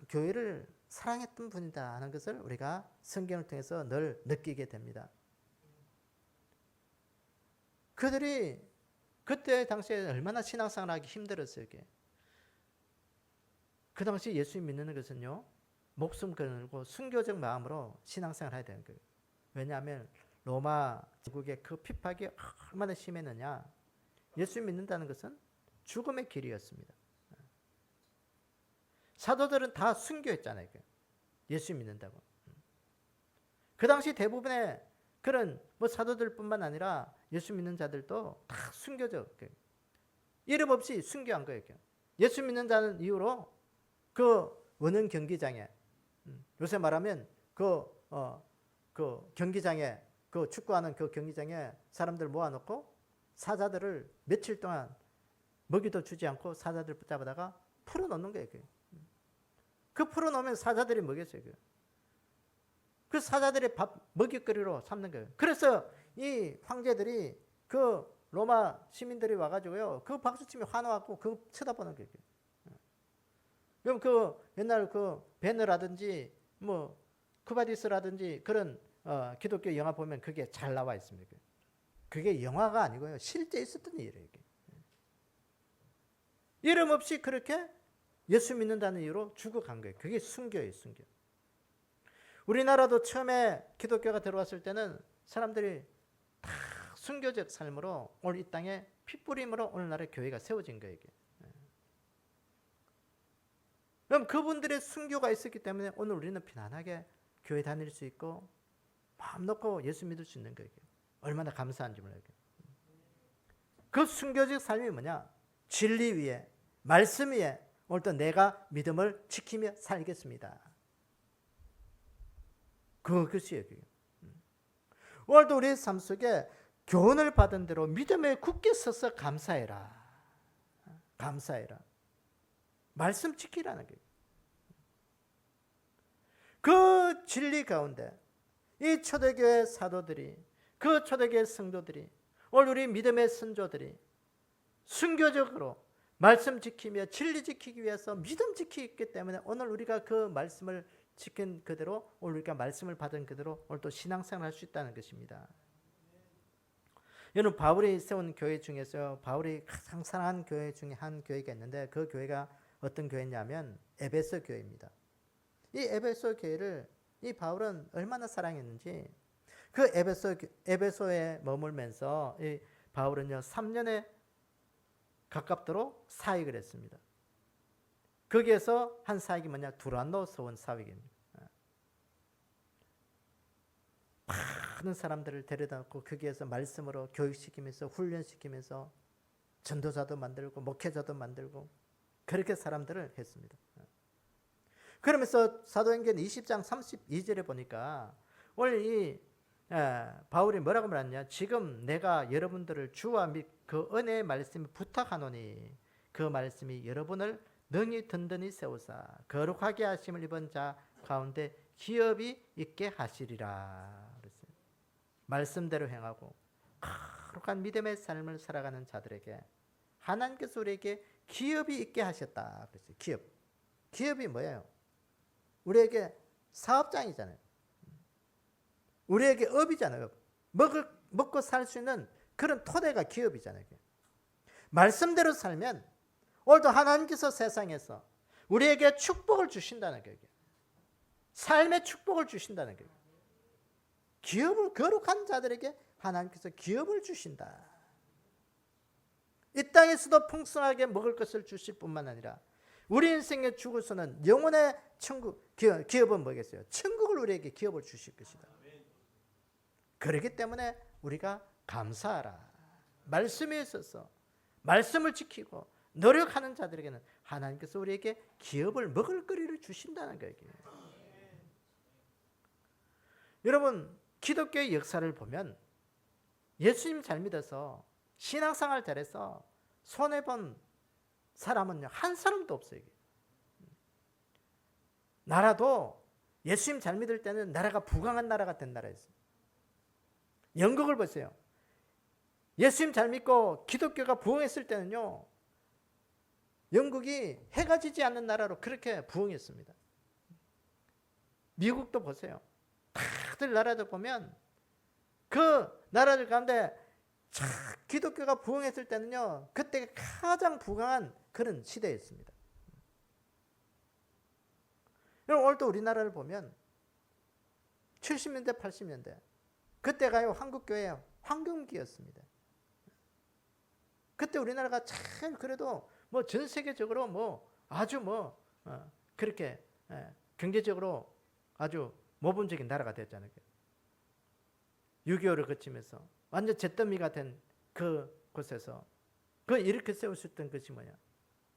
S1: 교회를 사랑했던 분이다 하는 것을 우리가 성경을 통해서 늘 느끼게 됩니다. 그들이 그때 당시에 얼마나 신앙생활 하기 힘들었어요. 이게. 그 당시 예수 믿는 것은요, 목숨 걸고 순교적 마음으로 신앙생활 해야 되는 거예요. 왜냐하면 로마 제국의 그 핍박이 얼마나 심했느냐. 예수 믿는다는 것은 죽음의 길이었습니다. 사도들은 다 순교했잖아요. 예수 믿는다고. 그 당시 대부분의 그런 사도들뿐만 아니라 예수 믿는 자들도 다 순교적 이름 없이 순교한 거예요. 예수 믿는 자는 이유로 그 원형 경기장에, 요새 말하면 그 경기장에, 그 축구하는 그 경기장에 사람들 모아놓고 사자들을 며칠 동안 먹이도 주지 않고 사자들 붙잡아다가 풀어놓는 거예요. 그 풀어놓으면 사자들이 먹였어요. 그 사자들의 밥 먹잇거리로 삼는 거예요. 그래서 이 황제들이 그 로마 시민들이 와가지고요, 그 박수치며 화나갖고 그 쳐다보는 거예요. 그럼 그 옛날 그 베너라든지 쿠바디스라든지 그런 기독교 영화 보면 그게 잘 나와 있습니다. 그게 영화가 아니고요, 실제 있었던 일이에요. 이름 없이 그렇게 예수 믿는다는 이유로 죽어간 거예요. 그게 순교예요, 순교. 우리나라도 처음에 기독교가 들어왔을 때는 사람들이 다 순교적 삶으로 오늘 이 땅에 핏부림으로 오늘날의 교회가 세워진 거예요. 그럼 그분들의 순교가 있었기 때문에 오늘 우리는 편안하게 교회 다닐 수 있고 마음 놓고 예수 믿을 수 있는 거예요. 얼마나 감사한지 몰라요. 그 순교적 삶이 뭐냐? 진리 위에, 말씀 위에 오늘도 내가 믿음을 지키며 살겠습니다. 그것이에요. 오늘도 우리의 삶 속에 교훈을 받은 대로 믿음에 굳게 서서 감사해라. 감사해라. 말씀 지키라는 거예요. 그 진리 가운데 이 초대교회 사도들이, 그 초대교회 성도들이, 오늘 우리 믿음의 선조들이 순교적으로 말씀 지키며 진리 지키기 위해서 믿음 지키기 때문에 오늘 우리가 그 말씀을 지킨 그대로, 오늘 우리가 말씀을 받은 그대로 오늘 또 신앙생활 할 수 있다는 것입니다. 여러분 바울이 세운 교회 중에서 바울이 가장 사랑하는 교회 중에 한 교회가 있는데 그 교회가 어떤 교회냐면 에베소 교회입니다. 이 에베소 교회를 이 바울은 얼마나 사랑했는지, 그 에베소에 머물면서 이 바울은요 3년에 가깝도록 사역을 했습니다. 거기에서 한 사역이 뭐냐? 두란노 서원 사역입니다. 많은 사람들을 데려다 놓고 거기에서 말씀으로 교육시키면서 훈련시키면서 전도자도 만들고 목회자도 만들고 그렇게 사람들을 했습니다. 그러면서 사도행전 20장 32절에 보니까 오늘 이 바울이 뭐라고 말하냐? 지금 내가 여러분들을 주와 및 그 은혜의 말씀을 부탁하노니 그 말씀이 여러분을 능히 든든히 세우사 거룩하게 하심을 입은 자 가운데 기업이 있게 하시리라. 그랬어요. 말씀대로 행하고 거룩한 믿음의 삶을 살아가는 자들에게 하나님께서 우리에게 기업이 있게 하셨다. 그랬어요. 기업이 뭐예요? 우리에게 사업장이잖아요. 우리에게 업이잖아요. 먹고 살 수 있는 그런 토대가 기업이잖아요. 말씀대로 살면 오늘도 하나님께서 세상에서 우리에게 축복을 주신다는 거예요. 삶의 축복을 주신다는 거예요. 기업을 거룩한 자들에게 하나님께서 기업을 주신다. 이 땅에서도 풍성하게 먹을 것을 주실 뿐만 아니라 우리 인생에 죽어서는 영혼의 천국, 기업은 뭐겠어요? 천국을 우리에게 기업을 주실 것이다. 그렇기 때문에 우리가 감사하라. 말씀에 있어서 말씀을 지키고 노력하는 자들에게는 하나님께서 우리에게 기업을 먹을 거리를 주신다는 거예요. 여러분, 기독교의 역사를 보면 예수님 잘 믿어서 신앙생활 잘해서 손해본 사람은 한 사람도 없어요. 나라도 예수님 잘 믿을 때는 나라가 부강한 나라가 된 나라였어요. 영국을 보세요. 예수님 잘 믿고 기독교가 부흥했을 때는요, 영국이 해가 지지 않는 나라로 그렇게 부흥했습니다. 미국도 보세요. 다들 나라들 보면 그 나라들 가운데 기독교가 부흥했을 때는요, 그때 가장 부강한 그런 시대였습니다. 여러분, 오늘도 우리나라를 보면 70년대, 80년대 그때가요, 한국교회 황금기였습니다. 그때 우리나라가 참 그래도 뭐 전 세계적으로 뭐 아주 그렇게 경제적으로 아주 모범적인 나라가 됐잖아요. 6.25를 거치면서 완전 잿더미가 된 그곳에서 이렇게 세울 수 있던 것이 뭐냐?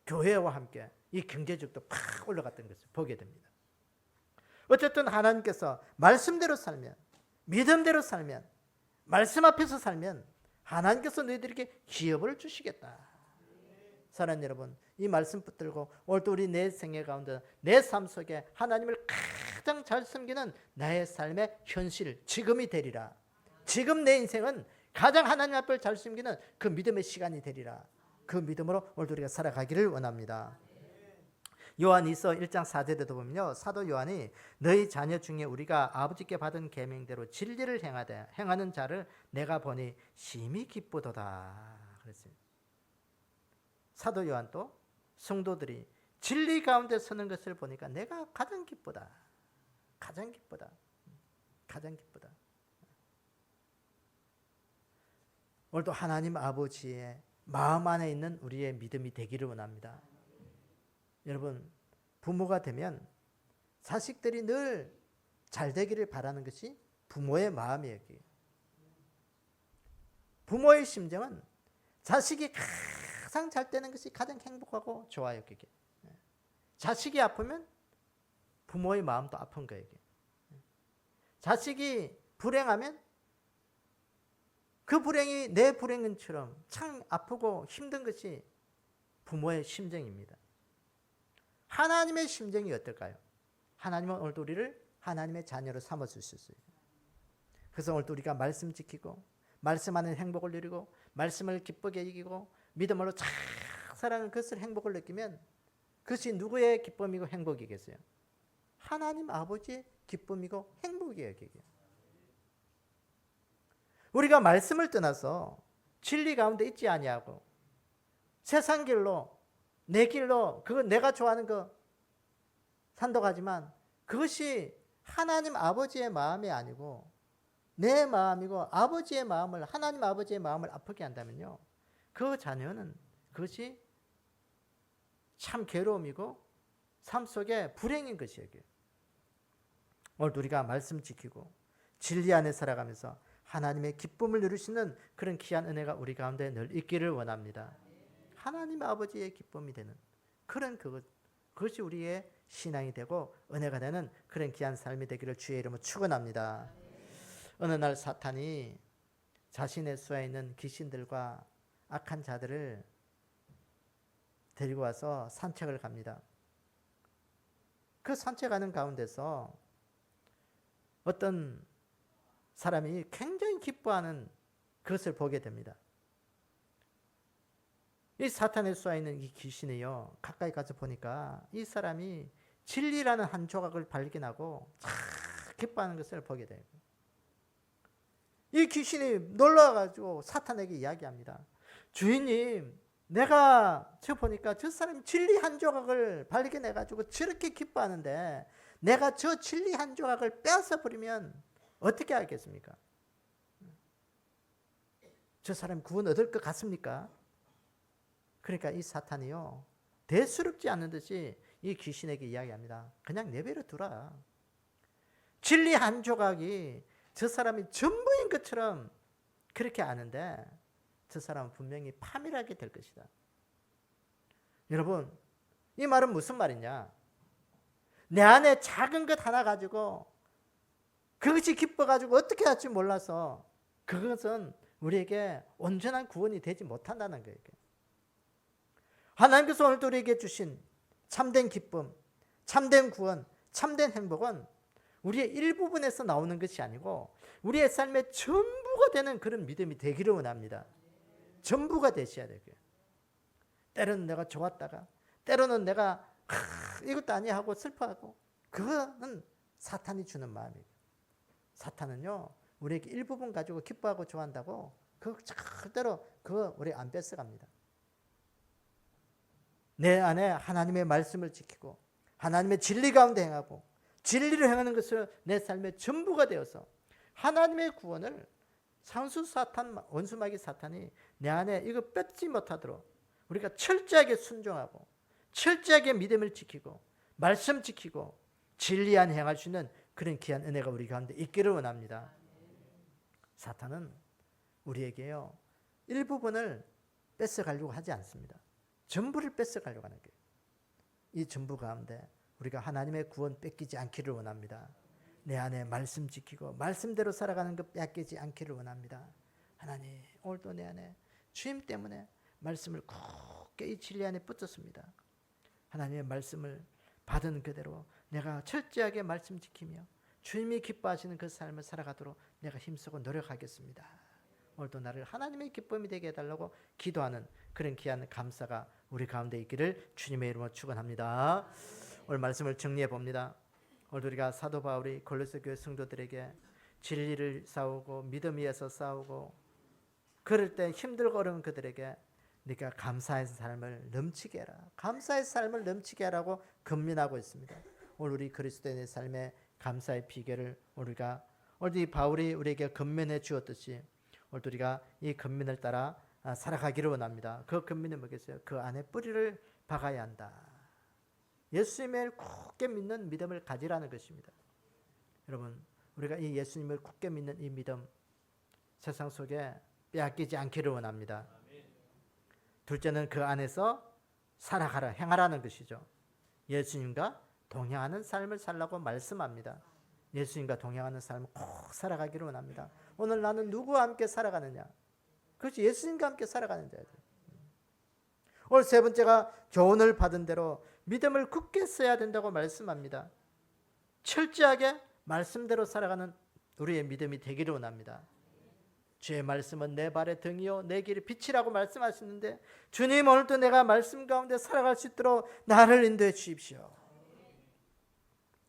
S1: 교회와 함께 이 경제적도 팍 올라갔던 것을 보게 됩니다. 어쨌든 하나님께서 말씀대로 살면, 믿음대로 살면, 말씀 앞에서 살면 하나님께서 너희들에게 기업을 주시겠다. 사랑하는 여러분, 이 말씀 붙들고 오늘도 우리 내 생애 가운데 내 삶 속에 하나님을 가장 잘 섬기는 나의 삶의 현실, 지금이 되리라. 지금 내 인생은 가장 하나님 앞을 잘 섬기는 그 믿음의 시간이 되리라. 그 믿음으로 오늘도 우리가 살아가기를 원합니다. 요한이서 1장 4절에도 보면요, 사도 요한이 너희 자녀 중에 우리가 아버지께 받은 계명대로 진리를 행하는 자를 내가 보니 심히 기쁘도다 그랬어요. 사도 요한도 성도들이 진리 가운데 서는 것을 보니까 내가 가장 기쁘다. 가장 기쁘다. 가장 기쁘다. 오늘도 하나님 아버지의 마음 안에 있는 우리의 믿음이 되기를 원합니다. 여러분, 부모가 되면 자식들이 늘 잘 되기를 바라는 것이 부모의 마음이에요. 부모의 심정은 자식이 가장 잘 되는 것이 가장 행복하고 좋아요. 그게. 자식이 아프면 부모의 마음도 아픈 거예요. 자식이 불행하면 그 불행이 내 불행처럼 참 아프고 힘든 것이 부모의 심정입니다. 하나님의 심정이 어떨까요? 하나님은 오늘도 우리를 하나님의 자녀로 삼아 주셨어요. 그래서 오늘도 우리가 말씀 지키고 말씀 안에 행복을 누리고 말씀을 기쁘게 이기고 믿음으로 잘 살아가는 그것을 행복을 느끼면 그것이 누구의 기쁨이고 행복이겠어요? 하나님 아버지의 기쁨이고 행복이에요. 그게. 우리가 말씀을 떠나서 진리 가운데 있지 아니하고 세상 길로 내 길로 그거 내가 좋아하는 거 산다고하지만 그것이 하나님 아버지의 마음이 아니고 내 마음이고 아버지의 마음을 하나님 아버지의 마음을 아프게 한다면요, 그 자녀는 그것이 참 괴로움이고 삶 속에 불행인 것이에요. 오늘 우리가 말씀 지키고 진리 안에 살아가면서 하나님의 기쁨을 누리시는 그런 귀한 은혜가 우리 가운데 늘 있기를 원합니다. 하나님 아버지의 기쁨이 되는 그런 그것이 우리의 신앙이 되고 은혜가 되는 그런 귀한 삶이 되기를 주의 이름으로 축원합니다. 어느 날 사탄이 자신의 수하에 있는 귀신들과 악한 자들을 데리고 와서 산책을 갑니다. 그 산책하는 가운데서 어떤 사람이 굉장히 기뻐하는 그것을 보게 됩니다. 이 사탄의 수하에 있는 이 귀신이요, 가까이 가서 보니까 이 사람이 진리라는 한 조각을 발견하고 기뻐하는 것을 보게 돼요. 이 귀신이 놀라가지고 사탄에게 이야기합니다. 주인님, 내가 저 보니까 저 사람이 진리 한 조각을 발견해가지고 저렇게 기뻐하는데 내가 저 진리 한 조각을 빼앗아 버리면 어떻게 하겠습니까? 저 사람 구원 얻을 것 같습니까? 그러니까 이 사탄이요, 대수롭지 않은 듯이 이 귀신에게 이야기합니다. 그냥 내버려 두라. 진리 한 조각이 저 사람이 전부인 것처럼 그렇게 아는데 저 사람은 분명히 파멸하게 될 것이다. 여러분, 이 말은 무슨 말이냐? 내 안에 작은 것 하나 가지고 그것이 기뻐가지고 어떻게 할지 몰라서 그것은 우리에게 온전한 구원이 되지 못한다는 거예요. 하나님께서 오늘도 우리에게 주신 참된 기쁨, 참된 구원, 참된 행복은 우리의 일부분에서 나오는 것이 아니고 우리의 삶의 전부가 되는 그런 믿음이 되기를 원합니다. 전부가 되셔야 되고요. 때로는 내가 좋았다가 때로는 내가 이것도 아니야 하고 슬퍼하고, 그거는 사탄이 주는 마음이에요. 사탄은요, 우리에게 일부분 가지고 기뻐하고 좋아한다고 그거 절대로 그거 우리 안 뺏어갑니다. 내 안에 하나님의 말씀을 지키고 하나님의 진리 가운데 행하고 진리를 행하는 것을 내 삶의 전부가 되어서 하나님의 구원을 상수 사탄, 원수마귀 사탄이 내 안에 이거 뺏지 못하도록 우리가 철저하게 순종하고 철저하게 믿음을 지키고 말씀 지키고 진리 안에 행할 수 있는 그런 귀한 은혜가 우리 가운데 있기를 원합니다. 사탄은 우리에게요, 일부분을 뺏어가려고 하지 않습니다. 전부를 뺏어가려고 하는 거예요. 이 전부 가운데 우리가 하나님의 구원 뺏기지 않기를 원합니다. 내 안에 말씀 지키고 말씀대로 살아가는 것 뺏기지 않기를 원합니다. 하나님, 오늘도 내 안에 주님 때문에 말씀을 굳게 이 진리 안에 붙었습니다. 하나님의 말씀을 받은 그대로 내가 철저하게 말씀 지키며 주님이 기뻐하시는 그 삶을 살아가도록 내가 힘쓰고 노력하겠습니다. 오늘도 나를 하나님의 기쁨이 되게 해달라고 기도하는 그런 귀한 감사가 우리 가운데 있기를 주님의 이름으로 축원합니다. 오늘 말씀을 정리해 봅니다. 오늘 우리가 사도 바울이 골로새 교회 성도들에게 진리를 싸우고 믿음 위에서 싸우고 그럴 때 힘들고 어려운 그들에게 네가 감사의 삶을 넘치게 해라, 감사의 삶을 넘치게 하라고 권면하고 있습니다. 오늘 우리 그리스도인의 삶의 감사의 비결을 우리가 오늘 이 바울이 우리에게 권면해 주었듯이 오늘 우리가 이 권면을 따라 살아가기를 원합니다. 그 권면이 뭐겠어요? 그 안에 뿌리를 박아야 한다. 예수님을 굳게 믿는 믿음을 가지라는 것입니다. 여러분, 우리가 이 예수님을 굳게 믿는 이 믿음 세상 속에 빼앗기지 않기를 원합니다. 둘째는 그 안에서 살아가라, 행하라는 것이죠. 예수님과 동행하는 삶을 살라고 말씀합니다. 예수님과 동행하는 삶을 꼭 살아가기를 원합니다. 오늘 나는 누구와 함께 살아가느냐? 그렇지, 예수님과 함께 살아가는 자들. 오늘 세 번째가 교훈을 받은 대로 믿음을 굳게 써야 된다고 말씀합니다. 철저하게 말씀대로 살아가는 우리의 믿음이 되기를 원합니다. 주의 말씀은 내 발의 등이요 내 길의 빛이라고 말씀하시는데, 주님, 오늘도 내가 말씀 가운데 살아갈 수 있도록 나를 인도해 주십시오.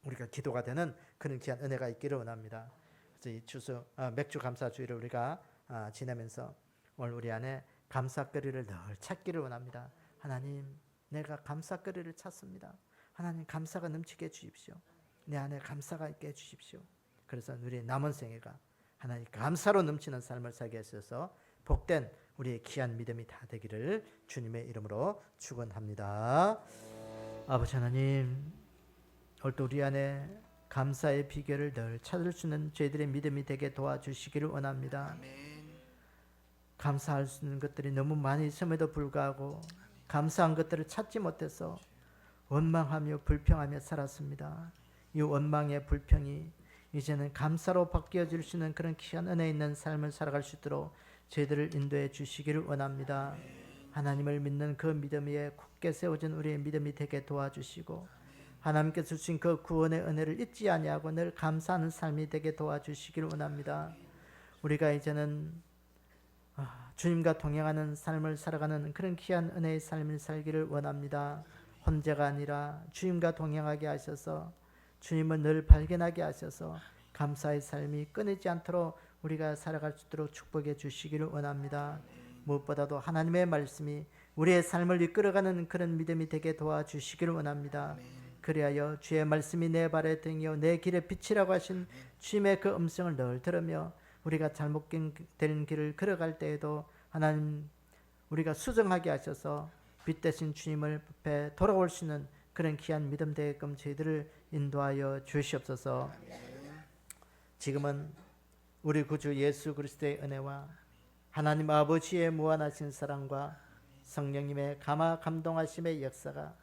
S1: 우리가 기도가 되는 그런 귀한 은혜가 있기를 원합니다. 그래서 이 맥주 감사주의를 우리가 지내면서 오늘 우리 안에 감사거리를 늘 찾기를 원합니다. 하나님, 내가 감사거리를 찾습니다. 하나님, 감사가 넘치게 해주십시오. 내 안에 감사가 있게 해주십시오. 그래서 우리 남은 생애가 하나님 감사로 넘치는 삶을 살게 하셔서 복된 우리의 귀한 믿음이 다 되기를 주님의 이름으로 축원합니다. 아버지 하나님, 오늘도 우리 안에 감사의 비결을 늘 찾을 수 있는 저희들의 믿음이 되게 도와주시기를 원합니다.
S2: 아멘.
S1: 감사할 수 있는 것들이 너무 많이 있음에도 불구하고 감사한 것들을 찾지 못해서 원망하며 불평하며 살았습니다. 이 원망의 불평이 이제는 감사로 바뀌어 줄 수 있는 그런 귀한 은혜 있는 삶을 살아갈 수 있도록 저희들을 인도해 주시기를 원합니다. 하나님을 믿는 그 믿음 위에 굳게 세워진 우리의 믿음이 되게 도와주시고 하나님께서 주신 그 구원의 은혜를 잊지 아니하고 늘 감사하는 삶이 되게 도와주시기를 원합니다. 우리가 이제는 주님과 동행하는 삶을 살아가는 그런 귀한 은혜의 삶을 살기를 원합니다. 혼자가 아니라 주님과 동행하게 하셔서 주님을 늘 발견하게 하셔서 감사의 삶이 끊이지 않도록 우리가 살아갈 수 있도록 축복해 주시기를 원합니다. 무엇보다도 하나님의 말씀이 우리의 삶을 이끌어가는 그런 믿음이 되게 도와주시기를 원합니다. 그리하여 주의 말씀이 내 발의 등이요 내 길의 빛이라고 하신 주님의 그 음성을 늘 들으며 우리가 잘못된 길을 걸어갈 때에도 하나님 우리가 수정하게 하셔서 빛 대신 주님을 앞에 돌아올 수 있는 그런 귀한 믿음 되게끔 저희들을 인도하여 주시옵소서. 지금은 우리 구주 예수 그리스도의 은혜와 하나님 아버지의 무한하신 사랑과 성령님의 감동하심의 역사가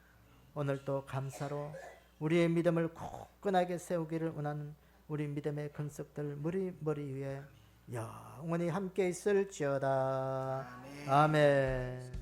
S1: 오늘도 감사로 우리의 믿음을 굳건하게 세우기를 원하는 우리 믿음의 근석들 머리 위에 영원히 함께 있을지어다. 아멘.